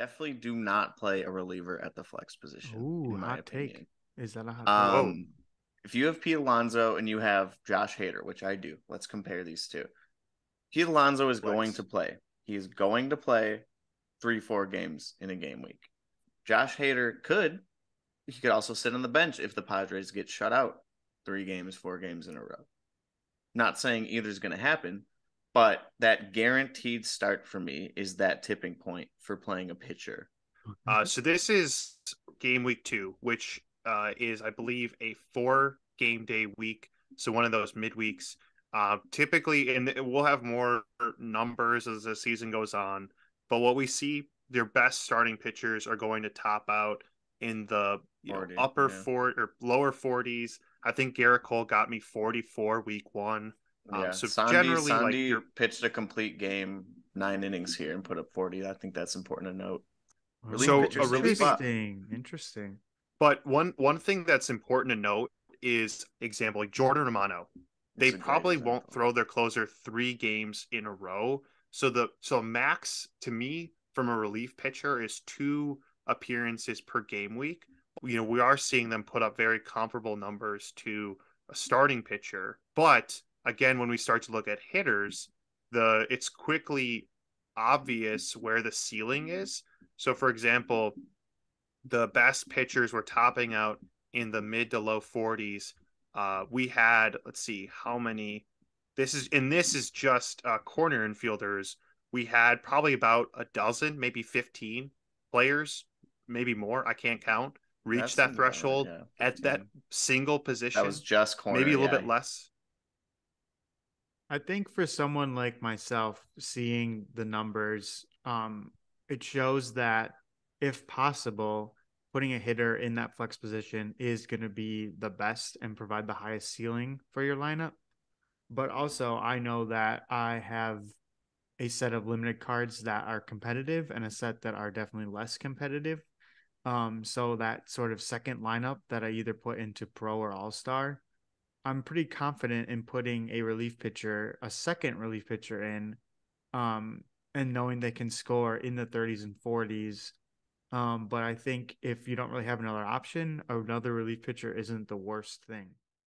definitely do not play a reliever at the flex position, Ooh, in my hot take. opinion. Is that a hot take? Whoa. Um, if you have Pete Alonso and you have Josh Hader, which I do, let's compare these two. Pete Alonso is going Flex. to play. He is going to play 3, 4 games in a game week. Josh Hader he could also sit on the bench if the Padres get shut out 3 games, 4 games in a row. Not saying either's going to happen, but that guaranteed start for me is that tipping point for playing a pitcher. So this is game week 2, which is, I believe, a 4 game day week. So one of those midweeks. Typically, and we'll have more numbers as the season goes on. But what we see, their best starting pitchers are going to top out in the 40, upper yeah. four or lower 40s. I think Garrett Cole got me 44 week 1. Yeah, So Sandy generally, like Sandy you're pitched a complete game, 9 innings here, and put up 40. I think that's important to note. Relief Oh, so pitcher, a same relieving spot. interesting. But one thing that's important to note is example like Jordan Romano. They It's a great probably won't example. throw their closer 3 games in a row. So max to me from a relief pitcher is 2 appearances per game week. We are seeing them put up very comparable numbers to a starting pitcher. But again, when we start to look at hitters, it's quickly obvious where the ceiling is. So for example, the best pitchers were topping out in the mid to low 40s. We had, let's see, how many. This is just corner infielders. We had probably about a dozen, maybe 15 players, maybe more. I can't count. That Reach that seems about right. threshold Yeah, at that 15. single That was position, just maybe corner. a little Yeah, bit less. I think for someone like myself, seeing the numbers, it shows that if possible, putting a hitter in that flex position is going to be the best and provide the highest ceiling for your lineup. But also, I know that I have a set of limited cards that are competitive and a set that are definitely less competitive. So that sort of second lineup that I either put into pro or all star, I'm pretty confident in putting a second relief pitcher in, um, and knowing they can score in the 30s and 40s. But I think if you don't really have another option, another relief pitcher isn't the worst thing.